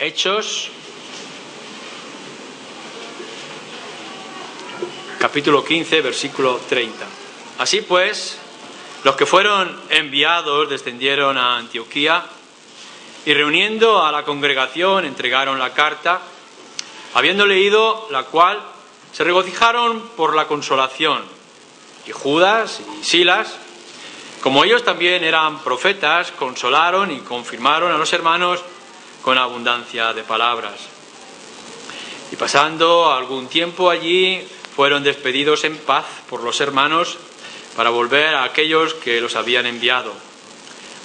Hechos, capítulo 15, versículo 30. Así pues, los que fueron enviados descendieron a Antioquía y reuniendo a la congregación entregaron la carta, habiendo leído la cual se regocijaron por la consolación. Y Judas y Silas, como ellos también eran profetas, consolaron y confirmaron a los hermanos con abundancia de palabras. Y pasando algún tiempo allí, fueron despedidos en paz por los hermanos para volver a aquellos que los habían enviado.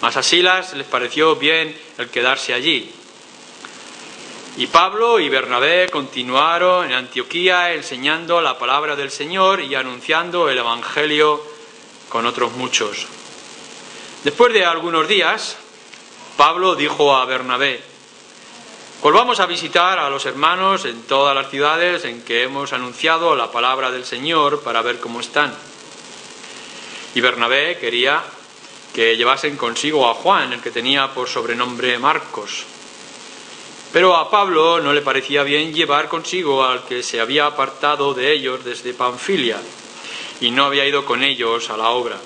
Mas a Silas les pareció bien el quedarse allí. Y Pablo y Bernabé continuaron en Antioquía enseñando la palabra del Señor y anunciando el Evangelio con otros muchos. Después de algunos días, Pablo dijo a Bernabé: volvamos a visitar a los hermanos en todas las ciudades en que hemos anunciado la palabra del Señor para ver cómo están. Y Bernabé quería que llevasen consigo a Juan, el que tenía por sobrenombre Marcos. Pero a Pablo no le parecía bien llevar consigo al que se había apartado de ellos desde Panfilia y no había ido con ellos a la obra.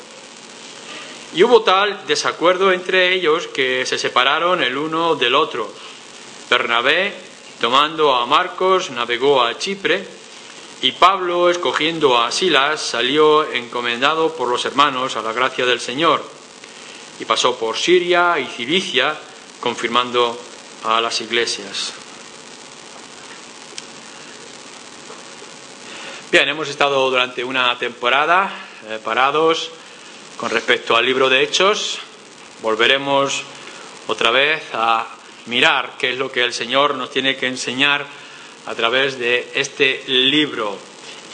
Y hubo tal desacuerdo entre ellos que se separaron el uno del otro. Bernabé, tomando a Marcos, navegó a Chipre, y Pablo, escogiendo a Silas, salió encomendado por los hermanos a la gracia del Señor, y pasó por Siria y Cilicia, confirmando a las iglesias. Bien, hemos estado durante una temporada parados con respecto al libro de Hechos. Volveremos otra vez a mirar qué es lo que el Señor nos tiene que enseñar a través de este libro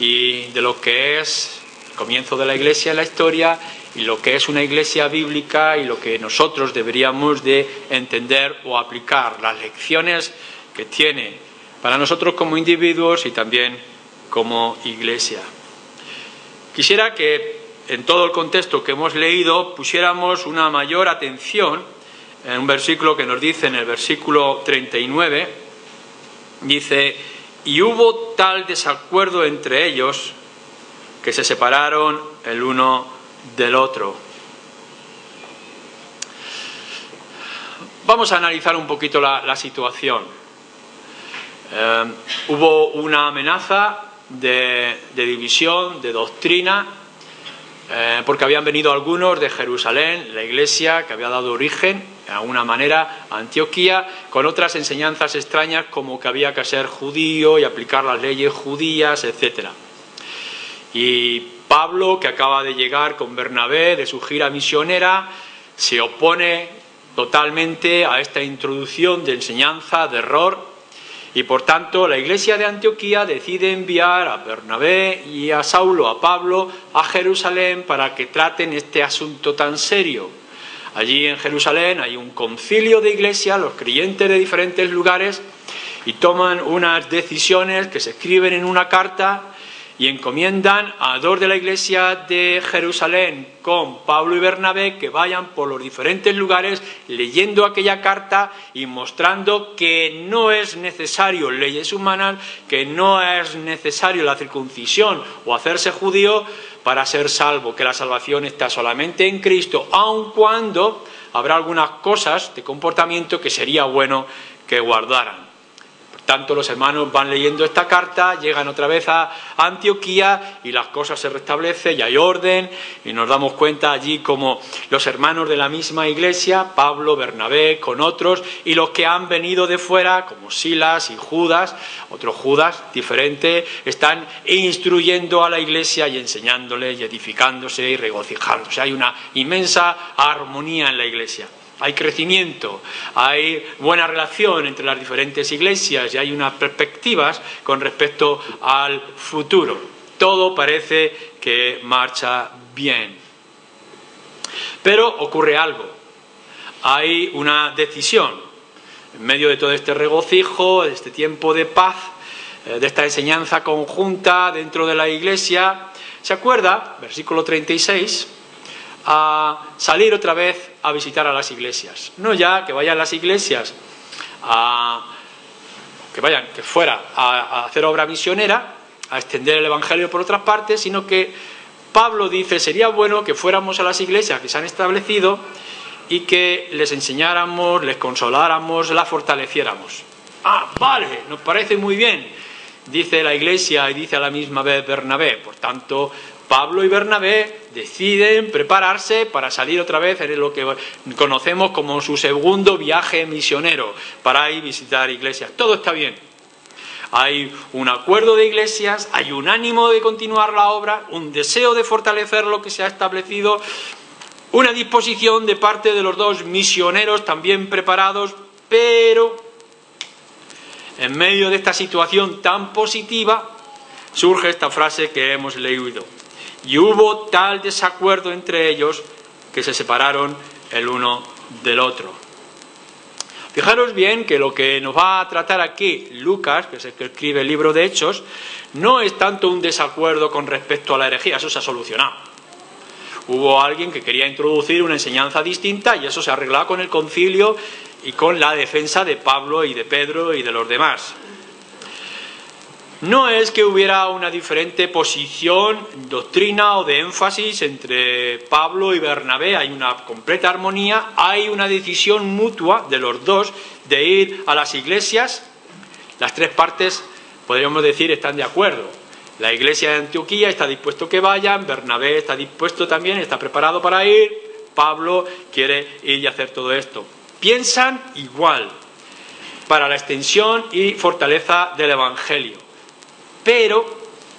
y de lo que es el comienzo de la Iglesia en la historia y lo que es una Iglesia bíblica y lo que nosotros deberíamos de entender o aplicar, las lecciones que tiene para nosotros como individuos y también como Iglesia. Quisiera que en todo el contexto que hemos leído pusiéramos una mayor atención en un versículo que nos dice en el versículo 39, dice: y hubo tal desacuerdo entre ellos que se separaron el uno del otro. Vamos a analizar un poquito la situación. Hubo una amenaza de división, de doctrina, porque habían venido algunos de Jerusalén, la iglesia que había dado origen, de alguna manera, a Antioquía, con otras enseñanzas extrañas como que había que ser judío y aplicar las leyes judías, etc. Y Pablo, que acaba de llegar con Bernabé de su gira misionera, se opone totalmente a esta introducción de enseñanza de error y por tanto la iglesia de Antioquía decide enviar a Bernabé y a Saulo, a Pablo, a Jerusalén para que traten este asunto tan serio. Allí en Jerusalén hay un concilio de iglesia, los creyentes de diferentes lugares, y toman unas decisiones que se escriben en una carta y encomiendan a dos de la iglesia de Jerusalén con Pablo y Bernabé que vayan por los diferentes lugares leyendo aquella carta y mostrando que no es necesario leyes humanas, que no es necesario la circuncisión o hacerse judío para ser salvo, que la salvación está solamente en Cristo, aun cuando habrá algunas cosas de comportamiento que sería bueno que guardaran. Tanto los hermanos van leyendo esta carta, llegan otra vez a Antioquía y las cosas se restablecen y hay orden y nos damos cuenta allí como los hermanos de la misma iglesia, Pablo, Bernabé, con otros, y los que han venido de fuera, como Silas y Judas, otro Judas diferente, están instruyendo a la iglesia y enseñándole y edificándose y regocijándose. Hay una inmensa armonía en la iglesia. Hay crecimiento, hay buena relación entre las diferentes iglesias y hay unas perspectivas con respecto al futuro. Todo parece que marcha bien. Pero ocurre algo. Hay una decisión. En medio de todo este regocijo, de este tiempo de paz, de esta enseñanza conjunta dentro de la iglesia, ¿se acuerda? Versículo 36. A salir otra vez a visitar a las iglesias. No ya que vayan las iglesias a que fuera a hacer obra misionera, a extender el Evangelio por otras partes, sino que Pablo dice, sería bueno que fuéramos a las iglesias que se han establecido y que les enseñáramos, les consoláramos, las fortaleciéramos. Ah, vale, nos parece muy bien, dice la iglesia y dice a la misma vez Bernabé. Por tanto, Pablo y Bernabé deciden prepararse para salir otra vez en lo que conocemos como su segundo viaje misionero, para ir a visitar iglesias. Todo está bien. Hay un acuerdo de iglesias, hay un ánimo de continuar la obra, un deseo de fortalecer lo que se ha establecido, una disposición de parte de los dos misioneros también preparados, pero en medio de esta situación tan positiva surge esta frase que hemos leído. Y hubo tal desacuerdo entre ellos que se separaron el uno del otro. Fijaros bien que lo que nos va a tratar aquí Lucas, que es el que escribe el libro de Hechos, no es tanto un desacuerdo con respecto a la herejía, eso se ha solucionado. Hubo alguien que quería introducir una enseñanza distinta y eso se arreglaba con el concilio y con la defensa de Pablo y de Pedro y de los demás. No es que hubiera una diferente posición, doctrina o de énfasis entre Pablo y Bernabé, hay una completa armonía, hay una decisión mutua de los dos de ir a las iglesias. Las tres partes, podríamos decir, están de acuerdo. La iglesia de Antioquía está dispuesto que vayan, Bernabé está dispuesto también, está preparado para ir, Pablo quiere ir y hacer todo esto. Piensan igual para la extensión y fortaleza del Evangelio. Pero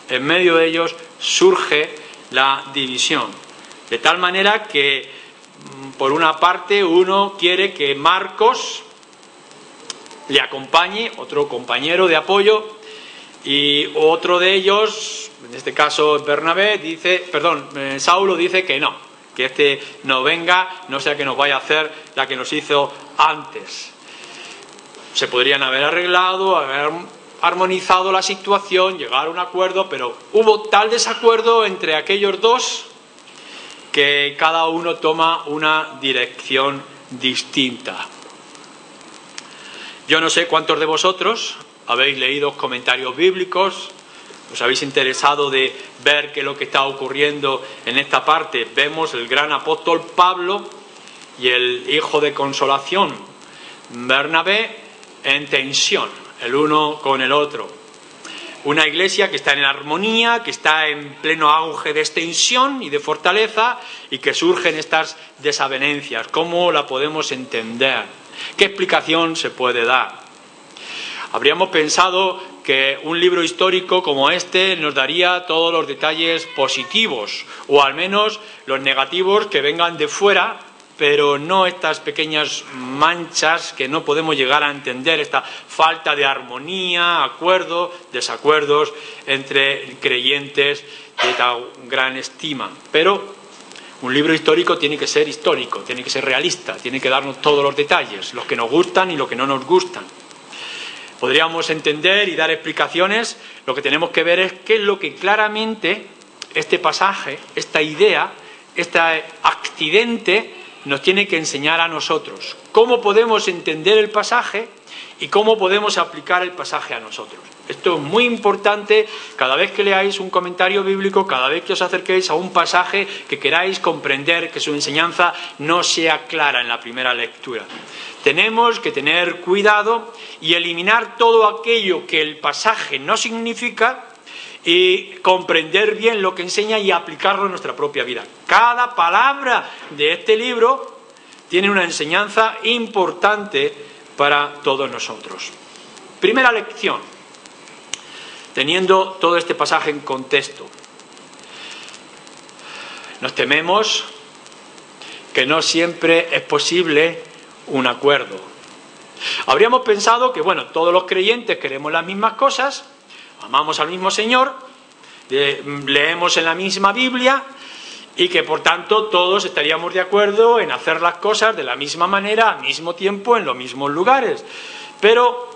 en medio de ellos surge la división, de tal manera que por una parte uno quiere que Marcos le acompañe, otro compañero de apoyo, y otro de ellos, en este caso Bernabé, Saulo dice que no, que este no venga, no sea que nos vaya a hacer la que nos hizo antes. Se podrían haber arreglado, haber armonizado la situación, llegar a un acuerdo, pero hubo tal desacuerdo entre aquellos dos que cada uno toma una dirección distinta. Yo no sé cuántos de vosotros habéis leído comentarios bíblicos, os habéis interesado de ver qué es lo que está ocurriendo en esta parte. Vemos el gran apóstol Pablo y el hijo de consolación, Bernabé, en tensión, el uno con el otro. Una iglesia que está en armonía, que está en pleno auge de extensión y de fortaleza y que surgen estas desavenencias. ¿Cómo la podemos entender? ¿Qué explicación se puede dar? Habríamos pensado que un libro histórico como este nos daría todos los detalles positivos, o al menos los negativos que vengan de fuera, pero no estas pequeñas manchas que no podemos llegar a entender, esta falta de armonía, acuerdo, desacuerdos entre creyentes de tan gran estima. Pero un libro histórico tiene que ser histórico, tiene que ser realista, tiene que darnos todos los detalles, los que nos gustan y los que no nos gustan. Podríamos entender y dar explicaciones, lo que tenemos que ver es qué es lo que claramente este pasaje, esta idea, este accidente nos tiene que enseñar a nosotros. Cómo podemos entender el pasaje y cómo podemos aplicar el pasaje a nosotros. Esto es muy importante cada vez que leáis un comentario bíblico, cada vez que os acerquéis a un pasaje que queráis comprender, que su enseñanza no sea clara en la primera lectura. Tenemos que tener cuidado y eliminar todo aquello que el pasaje no significa y comprender bien lo que enseña y aplicarlo en nuestra propia vida. Cada palabra de este libro tiene una enseñanza importante para todos nosotros. Primera lección, teniendo todo este pasaje en contexto. Nos tememos que no siempre es posible un acuerdo. Habríamos pensado que, todos los creyentes queremos las mismas cosas, amamos al mismo Señor, leemos en la misma Biblia y que por tanto todos estaríamos de acuerdo en hacer las cosas de la misma manera, al mismo tiempo, en los mismos lugares. Pero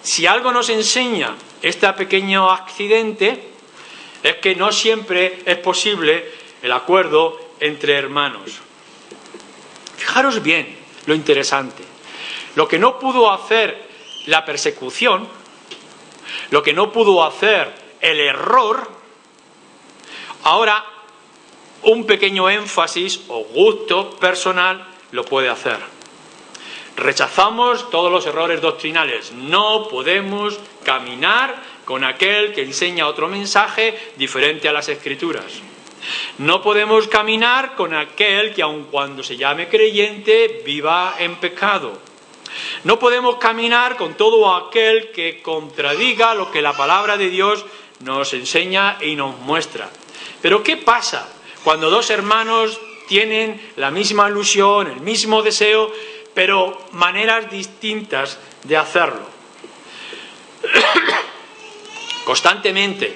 si algo nos enseña este pequeño accidente es que no siempre es posible el acuerdo entre hermanos. Fijaros bien lo interesante. Lo que no pudo hacer la persecución Lo que no pudo hacer el error, ahora un pequeño énfasis o gusto personal lo puede hacer. Rechazamos todos los errores doctrinales. No podemos caminar con aquel que enseña otro mensaje diferente a las Escrituras. No podemos caminar con aquel que, aun cuando se llame creyente, viva en pecado. No podemos caminar con todo aquel que contradiga lo que la palabra de Dios nos enseña y nos muestra. Pero ¿qué pasa cuando dos hermanos tienen la misma ilusión, el mismo deseo, pero maneras distintas de hacerlo? Constantemente,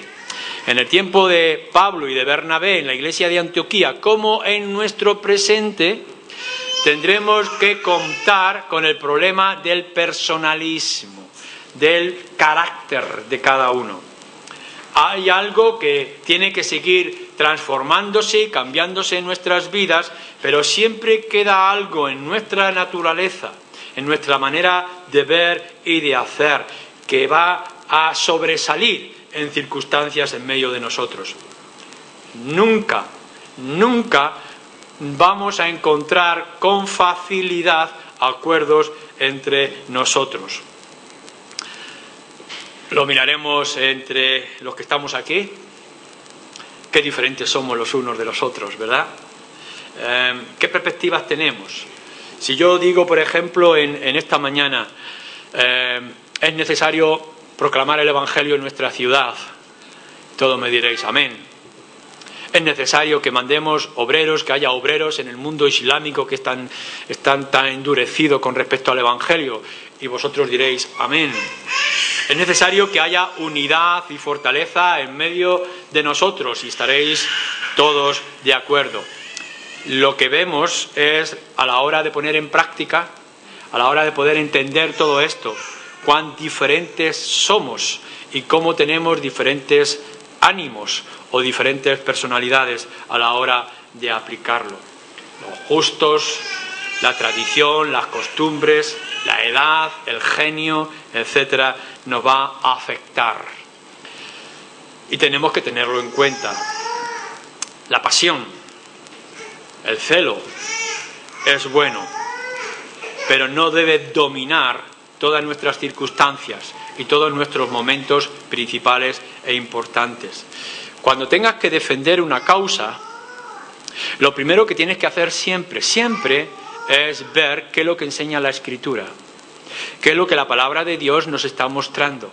en el tiempo de Pablo y de Bernabé en la iglesia de Antioquía, como en nuestro presente, tendremos que contar con el problema del personalismo, del carácter de cada uno. Hay algo que tiene que seguir transformándose y cambiándose en nuestras vidas, pero siempre queda algo en nuestra naturaleza, en nuestra manera de ver y de hacer, que va a sobresalir en circunstancias en medio de nosotros. Nunca vamos a encontrar con facilidad acuerdos entre nosotros. Lo miraremos entre los que estamos aquí. Qué diferentes somos los unos de los otros, ¿verdad? ¿Qué perspectivas tenemos? Si yo digo, por ejemplo, en esta mañana, es necesario proclamar el Evangelio en nuestra ciudad, todos me diréis amén. Es necesario que mandemos obreros, que haya obreros en el mundo islámico que están tan endurecidos con respecto al Evangelio, y vosotros diréis amén. Es necesario que haya unidad y fortaleza en medio de nosotros, y estaréis todos de acuerdo. Lo que vemos es, a la hora de poner en práctica, a la hora de poder entender todo esto, cuán diferentes somos y cómo tenemos diferentes ánimos o diferentes personalidades a la hora de aplicarlo. Los gustos, la tradición, las costumbres, la edad, el genio, etcétera, nos va a afectar. Y tenemos que tenerlo en cuenta. La pasión, el celo, es bueno, pero no debe dominar todas nuestras circunstancias y todos nuestros momentos principales e importantes. Cuando tengas que defender una causa, lo primero que tienes que hacer siempre es ver qué es lo que enseña la Escritura, qué es lo que la palabra de Dios nos está mostrando.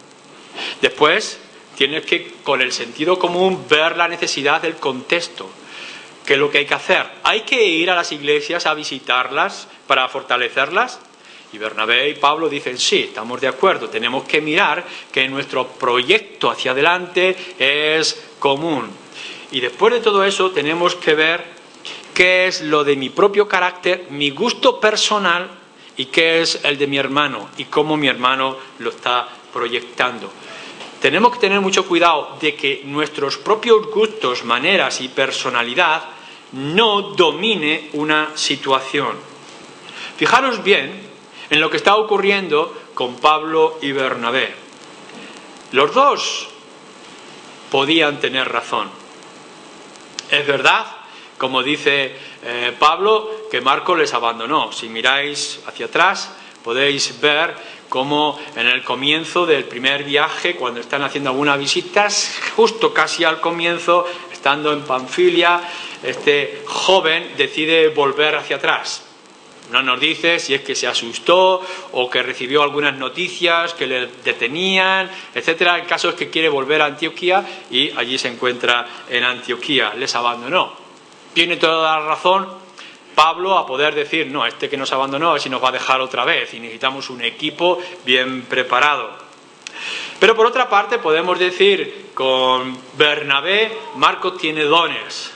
Después tienes que, con el sentido común, ver la necesidad del contexto, qué es lo que hay que hacer. ¿Hay que ir a las iglesias a visitarlas para fortalecerlas? Y Bernabé y Pablo dicen, sí, estamos de acuerdo, tenemos que mirar que nuestro proyecto hacia adelante es común. Y después de todo eso tenemos que ver qué es lo de mi propio carácter, mi gusto personal, y qué es el de mi hermano, y cómo mi hermano lo está proyectando. Tenemos que tener mucho cuidado de que nuestros propios gustos, maneras y personalidad no domine una situación. Fijaros bien en lo que está ocurriendo con Pablo y Bernabé. Los dos podían tener razón. Es verdad, como dice Pablo, que Marcos les abandonó. Si miráis hacia atrás, podéis ver cómo en el comienzo del primer viaje, cuando están haciendo algunas visitas, justo casi al comienzo, estando en Panfilia, este joven decide volver hacia atrás. No nos dice si es que se asustó o que recibió algunas noticias que le detenían, etcétera. El caso es que quiere volver a Antioquía y allí se encuentra en Antioquía. Les abandonó. Tiene toda la razón Pablo a poder decir, no, este que nos abandonó, a ver si nos va a dejar otra vez y necesitamos un equipo bien preparado. Pero por otra parte podemos decir con Bernabé, Marcos tiene dones,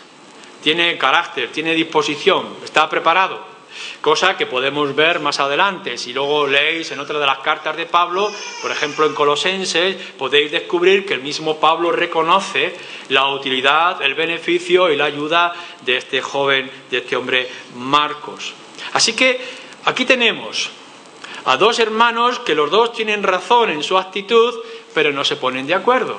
tiene carácter, tiene disposición, está preparado. Cosa que podemos ver más adelante. Si luego leéis en otra de las cartas de Pablo, por ejemplo en Colosenses, podéis descubrir que el mismo Pablo reconoce la utilidad, el beneficio y la ayuda de este joven, de este hombre Marcos. Así que aquí tenemos a dos hermanos que los dos tienen razón en su actitud pero no se ponen de acuerdo.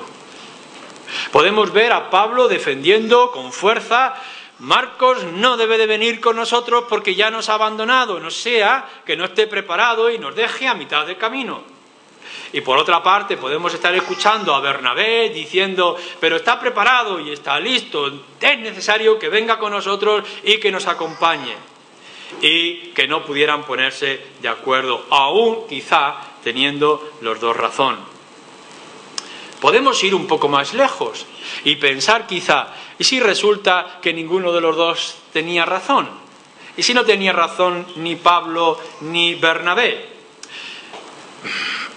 Podemos ver a Pablo defendiendo con fuerza: Marcos no debe de venir con nosotros porque ya nos ha abandonado, no sea que no esté preparado y nos deje a mitad del camino. Y por otra parte podemos estar escuchando a Bernabé diciendo: pero está preparado y está listo, es necesario que venga con nosotros y que nos acompañe. Y que no pudieran ponerse de acuerdo, aún quizá teniendo los dos razón. Podemos ir un poco más lejos y pensar quizá: ¿y si resulta que ninguno de los dos tenía razón? ¿Y si no tenía razón ni Pablo ni Bernabé?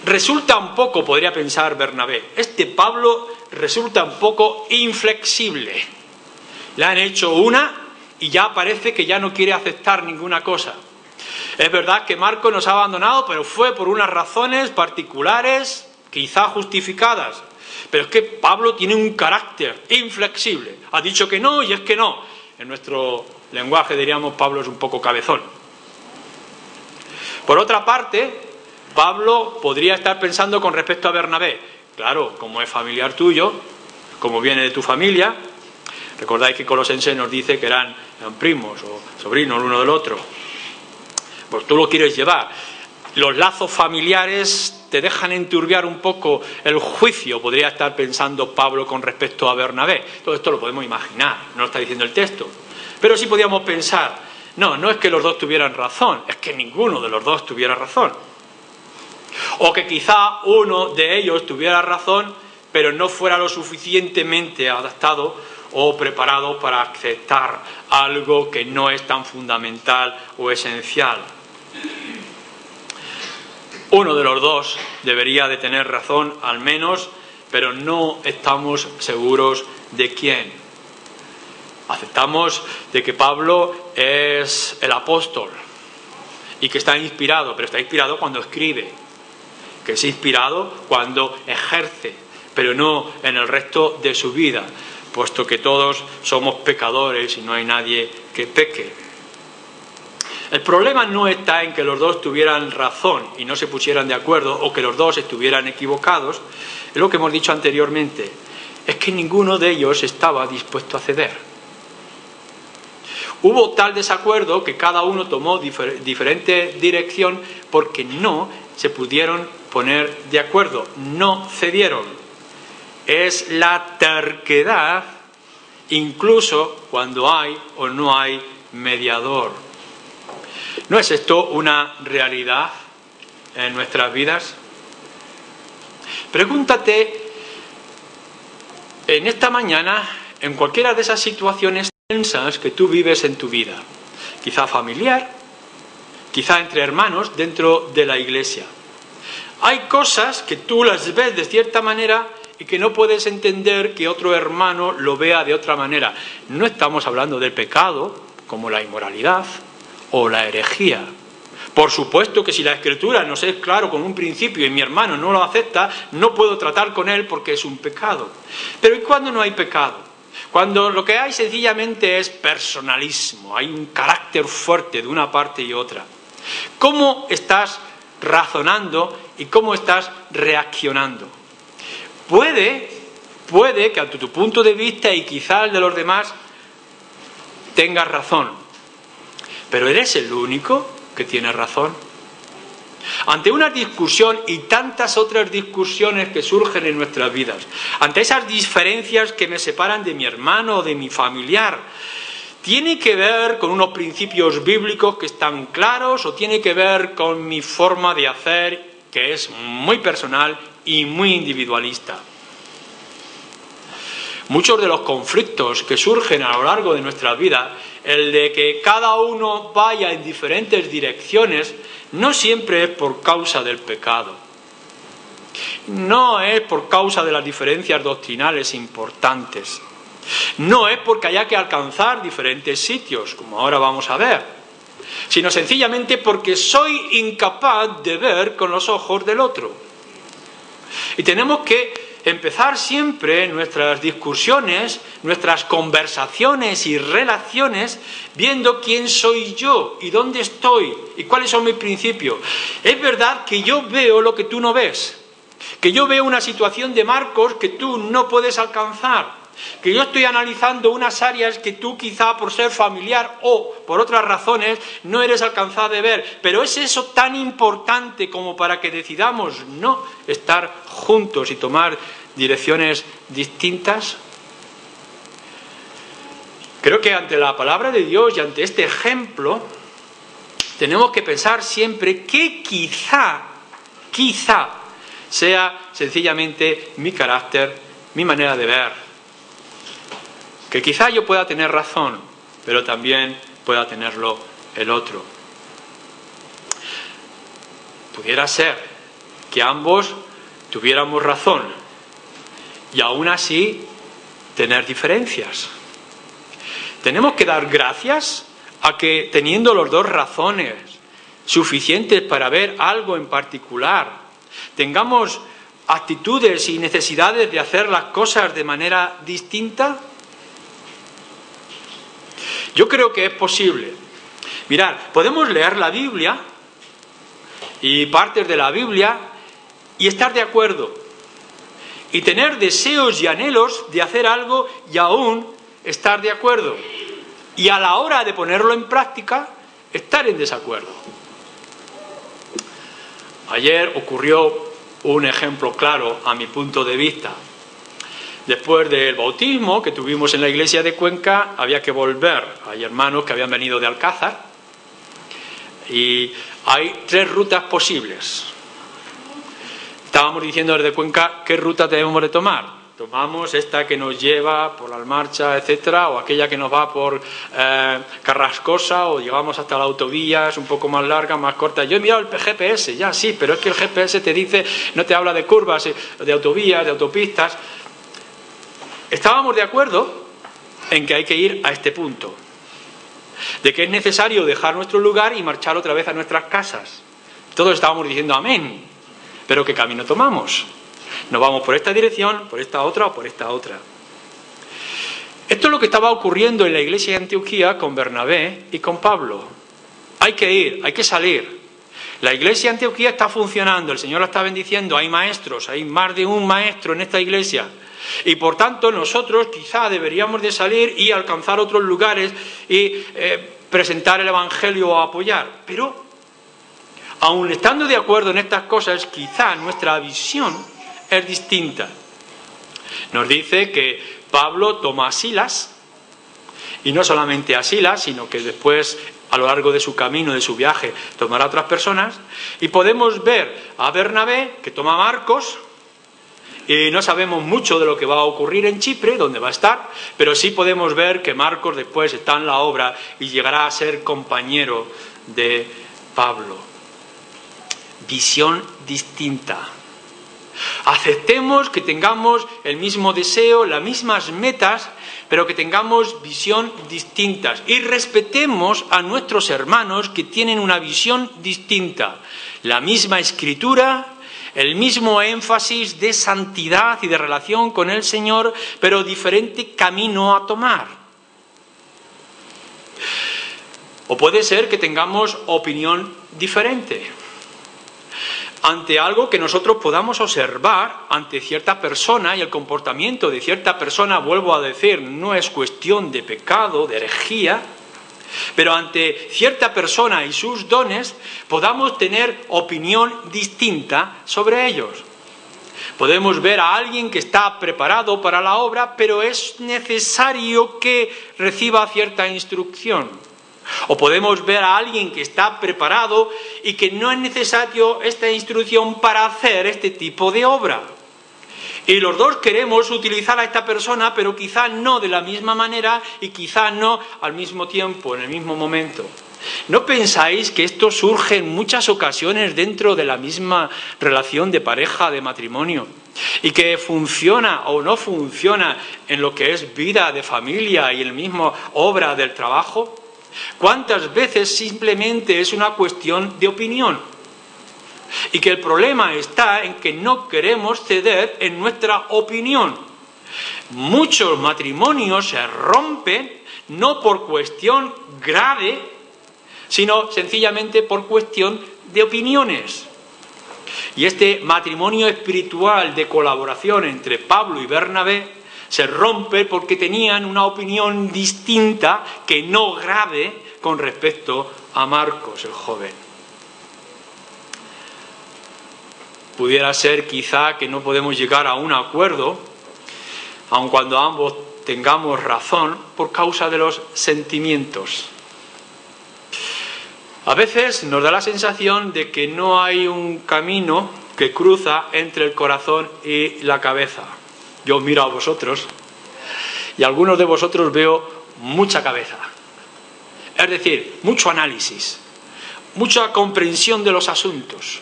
Resulta un poco, podría pensar Bernabé, Pablo resulta un poco inflexible. Le han hecho una y ya parece que ya no quiere aceptar ninguna cosa. Es verdad que Marcos nos ha abandonado, pero fue por unas razones particulares, quizá justificadas. Pero es que Pablo tiene un carácter inflexible. Ha dicho que no y es que no. En nuestro lenguaje diríamos: Pablo es un poco cabezón. Por otra parte, Pablo podría estar pensando con respecto a Bernabé: claro, como es familiar tuyo, como viene de tu familia. Recordáis que Colosenses nos dice que eran primos o sobrinos el uno del otro. Pues tú lo quieres llevar. Los lazos familiares te dejan enturbiar un poco el juicio, podría estar pensando Pablo con respecto a Bernabé. Todo esto lo podemos imaginar, no lo está diciendo el texto. Pero sí podíamos pensar: no es que los dos tuvieran razón, es que ninguno de los dos tuviera razón. O que quizá uno de ellos tuviera razón, pero no fuera lo suficientemente adaptado o preparado para aceptar algo que no es tan fundamental o esencial. Uno de los dos debería de tener razón, al menos, pero no estamos seguros de quién. Aceptamos de que Pablo es el apóstol y que está inspirado, pero está inspirado cuando escribe, que es inspirado cuando ejerce, pero no en el resto de su vida, puesto que todos somos pecadores y no hay nadie que peque. El problema no está en que los dos tuvieran razón y no se pusieran de acuerdo, o que los dos estuvieran equivocados. Es lo que hemos dicho anteriormente: es que ninguno de ellos estaba dispuesto a ceder. Hubo tal desacuerdo que cada uno tomó diferente dirección porque no se pudieron poner de acuerdo, no cedieron. Es la terquedad, incluso cuando hay o no hay mediador. ¿No es esto una realidad en nuestras vidas? Pregúntate en esta mañana, en cualquiera de esas situaciones tensas que tú vives en tu vida, quizá familiar, quizá entre hermanos dentro de la iglesia. Hay cosas que tú las ves de cierta manera y que no puedes entender que otro hermano lo vea de otra manera. No estamos hablando del pecado, como la inmoralidad o la herejía. Por supuesto que si la Escritura nos es claro con un principio y mi hermano no lo acepta, no puedo tratar con él porque es un pecado. Pero ¿y cuándo no hay pecado? Cuando lo que hay sencillamente es personalismo, hay un carácter fuerte de una parte y otra. ¿Cómo estás razonando y cómo estás reaccionando? Puede que a tu punto de vista y quizás el de los demás tengas razón, pero ¿eres el único que tiene razón? Ante una discusión y tantas otras discusiones que surgen en nuestras vidas, ante esas diferencias que me separan de mi hermano o de mi familiar, ¿tiene que ver con unos principios bíblicos que están claros o tiene que ver con mi forma de hacer, que es muy personal y muy individualista? Muchos de los conflictos que surgen a lo largo de nuestra vida, el de que cada uno vaya en diferentes direcciones, no siempre es por causa del pecado. No es por causa de las diferencias doctrinales importantes. No es porque haya que alcanzar diferentes sitios, como ahora vamos a ver, sino sencillamente porque soy incapaz de ver con los ojos del otro. Y tenemos que empezar siempre nuestras discusiones, nuestras conversaciones y relaciones viendo quién soy yo y dónde estoy y cuáles son mis principios. Es verdad que yo veo lo que tú no ves. que yo veo una situación de Marcos que tú no puedes alcanzar, que yo estoy analizando unas áreas que tú quizá por ser familiar o por otras razones no eres alcanzado de ver, pero ¿es eso tan importante como para que decidamos no estar juntos y tomar direcciones distintas? Creo que ante la palabra de Dios y ante este ejemplo tenemos que pensar siempre que quizá sea sencillamente mi carácter, mi manera de ver. Que quizá yo pueda tener razón, pero también pueda tenerlo el otro. Pudiera ser que ambos tuviéramos razón y aún así tener diferencias. Tenemos que dar gracias a que teniendo los dos razones suficientes para ver algo en particular, tengamos actitudes y necesidades de hacer las cosas de manera distinta. Yo creo que es posible. Mirad, podemos leer la Biblia y partes de la Biblia y estar de acuerdo y tener deseos y anhelos de hacer algo y aún estar de acuerdo, y a la hora de ponerlo en práctica estar en desacuerdo. Ayer ocurrió un ejemplo claro a mi punto de vista. Después del bautismo que tuvimos en la iglesia de Cuenca, había que volver. Hay hermanos que habían venido de Alcázar y hay 3 rutas posibles. Estábamos diciendo desde Cuenca qué ruta debemos de tomar. Tomamos esta que nos lleva por la Almarcha, etcétera, o aquella que nos va por Carrascosa, o llegamos hasta la autovía, es un poco más larga, más corta. Yo he mirado el GPS, ya sí, pero es que el GPS te dice, no te habla de curvas, de autovías, de autopistas. Estábamos de acuerdo en que hay que ir a este punto, de que es necesario dejar nuestro lugar y marchar otra vez a nuestras casas. Todos estábamos diciendo amén, pero ¿qué camino tomamos? ¿Nos vamos por esta dirección, por esta otra o por esta otra? Esto es lo que estaba ocurriendo en la iglesia de Antioquía con Bernabé y con Pablo. Hay que ir, hay que salir. La iglesia de Antioquía está funcionando, el Señor la está bendiciendo, hay maestros, hay más de un maestro en esta iglesia. Y por tanto nosotros quizá deberíamos de salir y alcanzar otros lugares y presentar el Evangelio o apoyar. Pero, aun estando de acuerdo en estas cosas, quizá nuestra visión es distinta. Nos dice que Pablo toma a Silas, y no solamente a Silas, sino que después, a lo largo de su camino, de su viaje, tomará a otras personas, y podemos ver a Bernabé, que toma a Marcos, y no sabemos mucho de lo que va a ocurrir en Chipre, donde va a estar, pero sí podemos ver que Marcos después está en la obra y llegará a ser compañero de Pablo. Visión distinta. Aceptemos que tengamos el mismo deseo, las mismas metas, pero que tengamos visión distintas. Y respetemos a nuestros hermanos que tienen una visión distinta. La misma escritura, el mismo énfasis de santidad y de relación con el Señor, pero diferente camino a tomar. O puede ser que tengamos opinión diferente ante algo que nosotros podamos observar ante cierta persona, y el comportamiento de cierta persona, vuelvo a decir, no es cuestión de pecado, de herejía, pero ante cierta persona y sus dones podamos tener opinión distinta sobre ellos. Podemos ver a alguien que está preparado para la obra, pero es necesario que reciba cierta instrucción. O podemos ver a alguien que está preparado y que no es necesario esta instrucción para hacer este tipo de obra. Y los dos queremos utilizar a esta persona, pero quizá no de la misma manera y quizá no al mismo tiempo, en el mismo momento. ¿No pensáis que esto surge en muchas ocasiones dentro de la misma relación de pareja, de matrimonio? Y que funciona o no funciona en lo que es vida de familia y en la misma obra del trabajo. ¿Cuántas veces simplemente es una cuestión de opinión? Y que el problema está en que no queremos ceder en nuestra opinión. Muchos matrimonios se rompen no por cuestión grave, sino sencillamente por cuestión de opiniones. Y este matrimonio espiritual de colaboración entre Pablo y Bernabé se rompe porque tenían una opinión distinta que no grave con respecto a Marcos, el joven. Pudiera ser quizá que no podemos llegar a un acuerdo, aun cuando ambos tengamos razón, por causa de los sentimientos. A veces nos da la sensación de que no hay un camino que cruza entre el corazón y la cabeza. Yo os miro a vosotros y a algunos de vosotros veo mucha cabeza. Es decir, mucho análisis, mucha comprensión de los asuntos.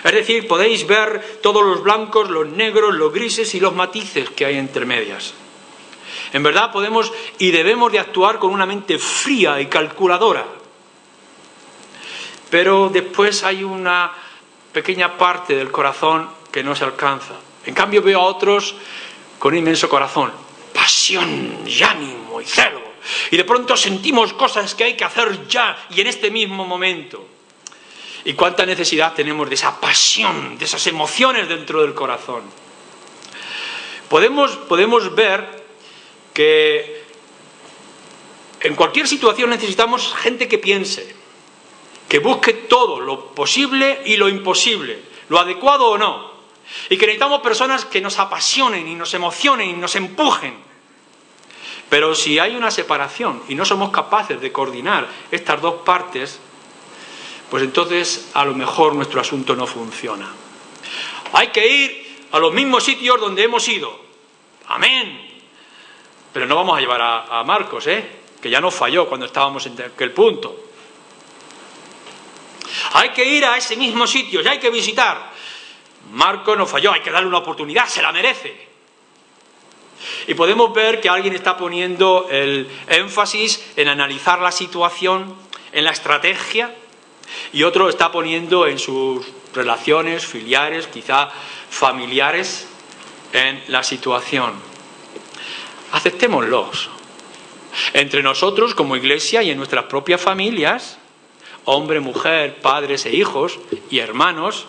Es decir, podéis ver todos los blancos, los negros, los grises y los matices que hay entre medias. En verdad podemos y debemos de actuar con una mente fría y calculadora. Pero después hay una pequeña parte del corazón que no se alcanza. En cambio veo a otros con un inmenso corazón, pasión y ánimo y celo. Y de pronto sentimos cosas que hay que hacer ya y en este mismo momento. Y cuánta necesidad tenemos de esa pasión, de esas emociones dentro del corazón. Podemos ver que en cualquier situación necesitamos gente que piense, que busque todo, lo posible y lo imposible, lo adecuado o no. Y que necesitamos personas que nos apasionen y nos emocionen y nos empujen. Pero si hay una separación y no somos capaces de coordinar estas dos partes, pues entonces a lo mejor nuestro asunto no funciona. Hay que ir a los mismos sitios donde hemos ido. Amén. Pero no vamos a llevar a Marcos, que ya nos falló cuando estábamos en aquel punto. Hay que ir a ese mismo sitio, ya hay que visitar. Marcos nos falló, hay que darle una oportunidad, se la merece. Y podemos ver que alguien está poniendo el énfasis en analizar la situación, en la estrategia, y otro está poniendo en sus relaciones filiales, quizá familiares, en la situación. Aceptémoslos. Entre nosotros como iglesia y en nuestras propias familias, hombre, mujer, padres e hijos y hermanos,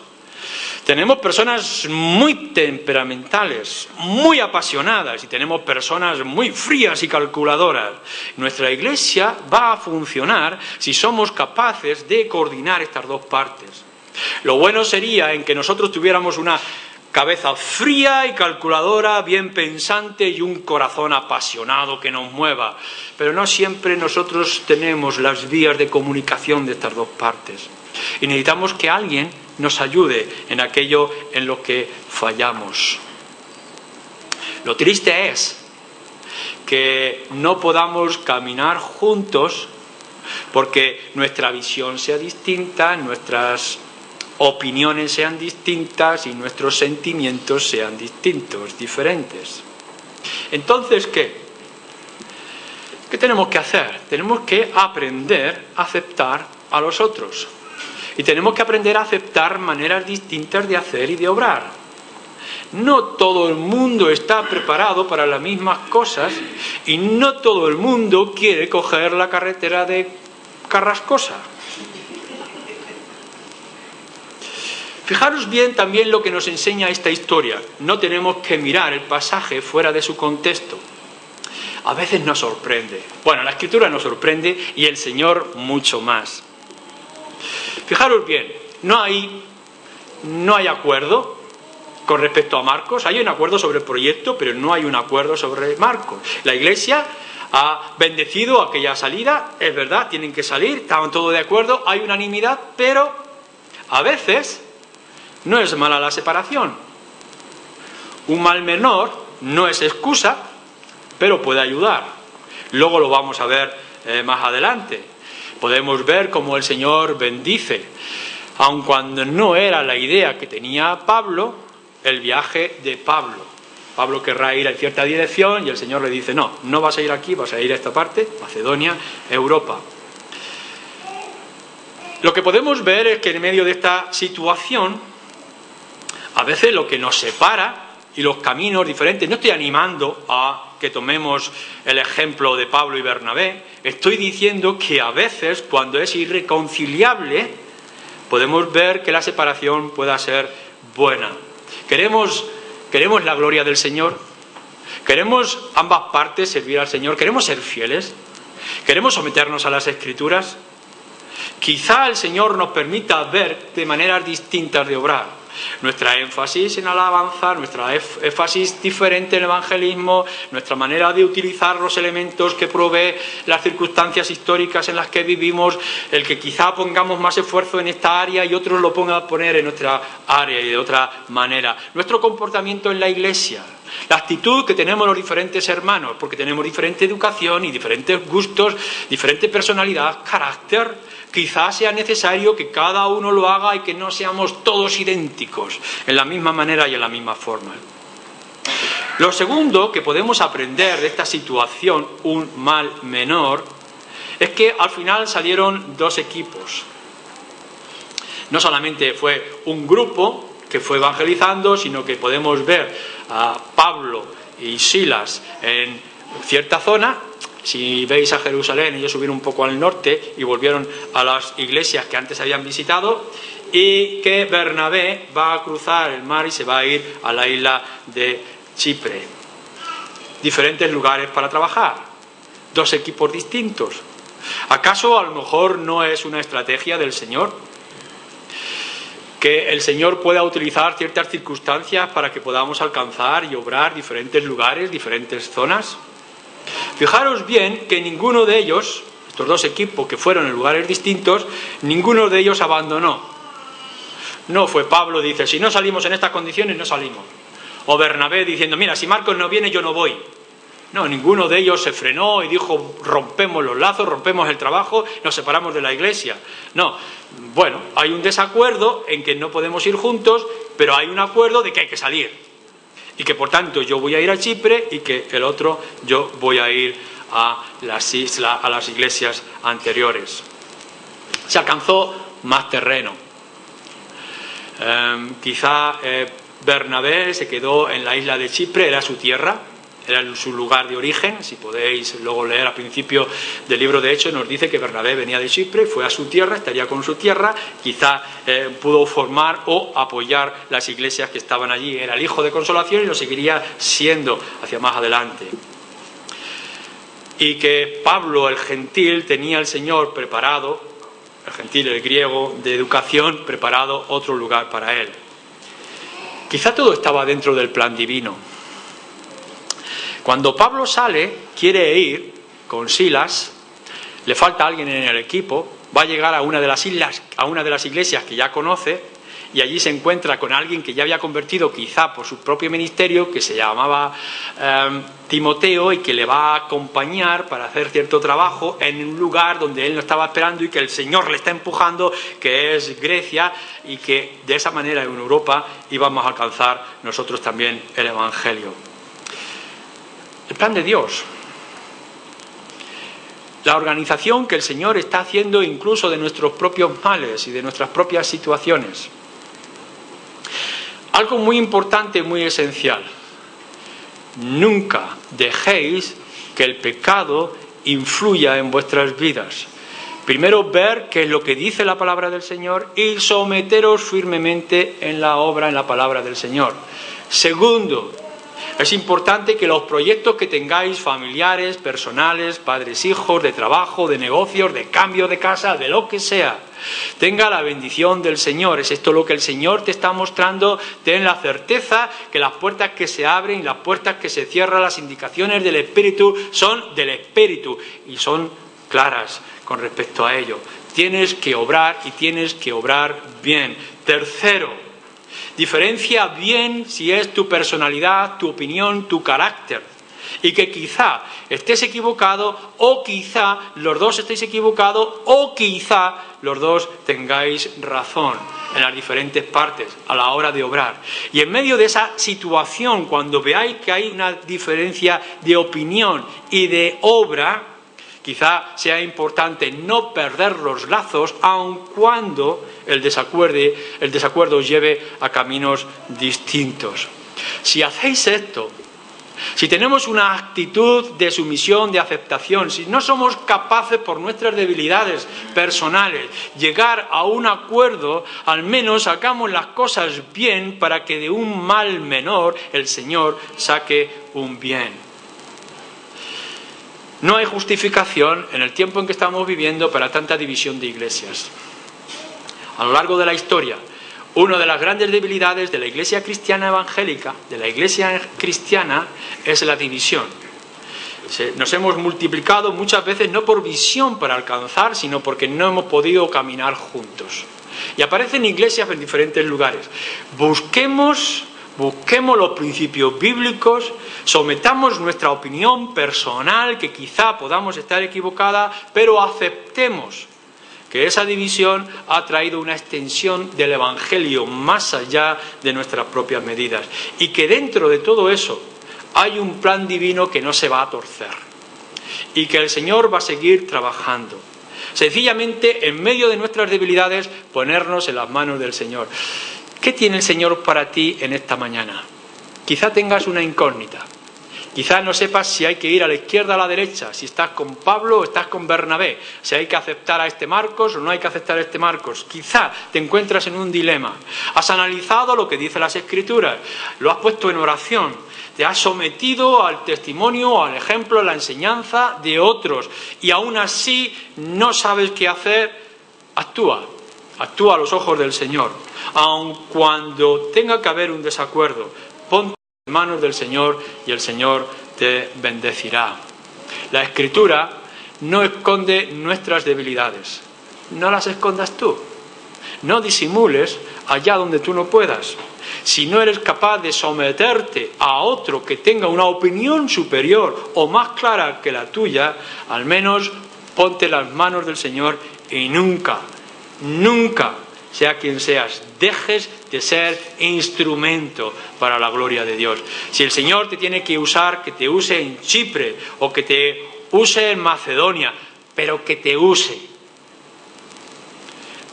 tenemos personas muy temperamentales, muy apasionadas y tenemos personas muy frías y calculadoras. Nuestra iglesia va a funcionar si somos capaces de coordinar estas dos partes. Lo bueno sería en que nosotros tuviéramos una cabeza fría y calculadora, bien pensante y un corazón apasionado que nos mueva. Pero no siempre nosotros tenemos las vías de comunicación de estas dos partes. Y necesitamos que alguien nos ayude en aquello en lo que fallamos. Lo triste es que no podamos caminar juntos porque nuestra visión sea distinta, nuestras opiniones sean distintas y nuestros sentimientos sean distintos, diferentes. Entonces, ¿qué? ¿Qué tenemos que hacer? Tenemos que aprender a aceptar a los otros. Y tenemos que aprender a aceptar maneras distintas de hacer y de obrar. No todo el mundo está preparado para las mismas cosas y no todo el mundo quiere coger la carretera de Carrascosa. Fijaros bien también lo que nos enseña esta historia. No tenemos que mirar el pasaje fuera de su contexto. A veces nos sorprende. Bueno, la Escritura nos sorprende y el Señor mucho más. Fijaros bien, no hay acuerdo con respecto a Marcos. Hay un acuerdo sobre el proyecto, pero no hay un acuerdo sobre Marcos. La Iglesia ha bendecido aquella salida, es verdad, tienen que salir, estaban todos de acuerdo, hay unanimidad, pero a veces no es mala la separación. Un mal menor no es excusa, pero puede ayudar. Luego lo vamos a ver más adelante. Podemos ver cómo el Señor bendice, aun cuando no era la idea que tenía Pablo, el viaje de Pablo. Pablo querrá ir en cierta dirección y el Señor le dice, no, no vas a ir aquí, vas a ir a esta parte, Macedonia, Europa. Lo que podemos ver es que en medio de esta situación, a veces lo que nos separa y los caminos diferentes, no estoy animando a que tomemos el ejemplo de Pablo y Bernabé, estoy diciendo que a veces cuando es irreconciliable, podemos ver que la separación pueda ser buena. ¿Queremos la gloria del Señor? ¿Queremos ambas partes servir al Señor? ¿Queremos ser fieles? ¿Queremos someternos a las Escrituras? Quizá el Señor nos permita ver de maneras distintas de obrar. Nuestra énfasis en alabanza, nuestra énfasis diferente en el evangelismo, nuestra manera de utilizar los elementos que provee las circunstancias históricas en las que vivimos, el que quizá pongamos más esfuerzo en esta área y otros lo pongan a poner en nuestra área y de otra manera. Nuestro comportamiento en la Iglesia, la actitud que tenemos los diferentes hermanos, porque tenemos diferente educación y diferentes gustos, diferente personalidad, carácter. Quizás sea necesario que cada uno lo haga y que no seamos todos idénticos, en la misma manera y en la misma forma. Lo segundo que podemos aprender de esta situación, un mal menor, es que al final salieron dos equipos. No solamente fue un grupo que fue evangelizando, sino que podemos ver a Pablo y Silas en cierta zona. Si veis a Jerusalén, ellos subieron un poco al norte y volvieron a las iglesias que antes habían visitado, y que Bernabé va a cruzar el mar y se va a ir a la isla de Chipre. Diferentes lugares para trabajar, dos equipos distintos. ¿Acaso a lo mejor no es una estrategia del Señor? Que el Señor pueda utilizar ciertas circunstancias para que podamos alcanzar y obrar diferentes lugares, diferentes zonas. Fijaros bien que ninguno de ellos, estos dos equipos que fueron en lugares distintos, ninguno de ellos abandonó. No fue Pablo, dice, si no salimos en estas condiciones, no salimos. O Bernabé diciendo, mira, si Marcos no viene, yo no voy. No, ninguno de ellos se frenó y dijo, rompemos los lazos, rompemos el trabajo, nos separamos de la iglesia. No, bueno, hay un desacuerdo en que no podemos ir juntos, pero hay un acuerdo de que hay que salir. Y que por tanto yo voy a ir a Chipre y que el otro yo voy a ir a las iglesias anteriores. Se alcanzó más terreno. Quizá Bernabé se quedó en la isla de Chipre, era su tierra, era su lugar de origen. Si podéis luego leer al principio del libro de Hechos, nos dice que Bernabé venía de Chipre, fue a su tierra, estaría con su tierra, quizá pudo formar o apoyar las iglesias que estaban allí. Era el hijo de consolación y lo seguiría siendo hacia más adelante. Y que Pablo, el gentil, tenía el Señor preparado, el gentil, el griego, de educación, preparado otro lugar para él. Quizá todo estaba dentro del plan divino. Cuando Pablo sale, quiere ir con Silas, le falta alguien en el equipo, va a llegar a una de las islas, a una de las iglesias que ya conoce, y allí se encuentra con alguien que ya había convertido quizá por su propio ministerio, que se llamaba Timoteo, y que le va a acompañar para hacer cierto trabajo en un lugar donde él no estaba esperando y que el Señor le está empujando, que es Grecia, y que de esa manera en Europa íbamos a alcanzar nosotros también el Evangelio. El plan de Dios, la organización que el Señor está haciendo incluso de nuestros propios males y de nuestras propias situaciones. Algo muy importante y muy esencial: nunca dejéis que el pecado influya en vuestras vidas. Primero, ver qué es lo que dice la palabra del Señor y someteros firmemente en la obra, en la palabra del Señor. Segundo, es importante que los proyectos que tengáis, familiares, personales, padres, hijos, de trabajo, de negocios, de cambio de casa, de lo que sea, tenga la bendición del Señor. ¿Es esto lo que el Señor te está mostrando? Ten la certeza que las puertas que se abren y las puertas que se cierran, las indicaciones del Espíritu son del Espíritu y son claras con respecto a ello. Tienes que obrar y tienes que obrar bien. Tercero, diferencia bien si es tu personalidad, tu opinión, tu carácter. Y que quizá estés equivocado, o quizá los dos estéis equivocados, o quizá los dos tengáis razón en las diferentes partes a la hora de obrar. Y en medio de esa situación, cuando veáis que hay una diferencia de opinión y de obra, quizá sea importante no perder los lazos, aun cuando el desacuerdo os lleve a caminos distintos. Si hacéis esto, Si tenemos una actitud de sumisión, de aceptación, si no somos capaces por nuestras debilidades personales llegar a un acuerdo, al menos hagamos las cosas bien para que de un mal menor el Señor saque un bien. No hay justificación en el tiempo en que estamos viviendo para tanta división de iglesias. A lo largo de la historia, una de las grandes debilidades de la iglesia cristiana evangélica, de la iglesia cristiana, es la división. Nos hemos multiplicado muchas veces no por visión para alcanzar, sino porque no hemos podido caminar juntos. Y aparecen iglesias en diferentes lugares. Busquemos los principios bíblicos, sometamos nuestra opinión personal, que quizá podamos estar equivocada, pero aceptemos que esa división ha traído una extensión del Evangelio más allá de nuestras propias medidas y que dentro de todo eso hay un plan divino que no se va a torcer y que el Señor va a seguir trabajando. Sencillamente, en medio de nuestras debilidades, ponernos en las manos del Señor. ¿Qué tiene el Señor para ti en esta mañana? Quizá tengas una incógnita. Quizás no sepas si hay que ir a la izquierda o a la derecha, si estás con Pablo o estás con Bernabé, si hay que aceptar a este Marcos o no hay que aceptar a este Marcos. Quizá te encuentras en un dilema. Has analizado lo que dicen las Escrituras, lo has puesto en oración, te has sometido al testimonio, al ejemplo, a la enseñanza de otros y aún así no sabes qué hacer. Actúa a los ojos del Señor. Aun cuando tenga que haber un desacuerdo, ponte en manos del Señor y el Señor te bendecirá. La Escritura no esconde nuestras debilidades. No las escondas tú. No disimules allá donde tú no puedas. Si no eres capaz de someterte a otro que tenga una opinión superior o más clara que la tuya, al menos ponte en las manos del Señor y nunca, sea quien seas, dejes de ser instrumento para la gloria de Dios. Si el Señor te tiene que usar, que te use en Chipre o que te use en Macedonia, pero que te use.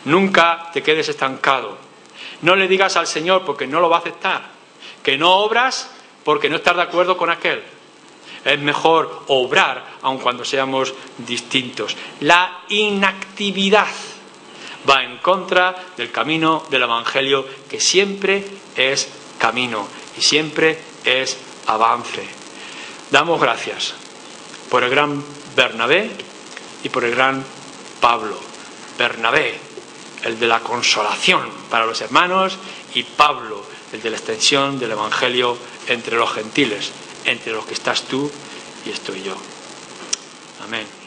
Nunca te quedes estancado. No le digas al Señor porque no lo va a aceptar, que no obras porque no estás de acuerdo con aquel. Es mejor obrar aun cuando seamos distintos. La inactividad va en contra del camino del Evangelio, que siempre es camino y siempre es avance. Damos gracias por el gran Bernabé y por el gran Pablo. Bernabé, el de la consolación para los hermanos, y Pablo, el de la extensión del Evangelio entre los gentiles, entre los que estás tú y estoy yo. Amén.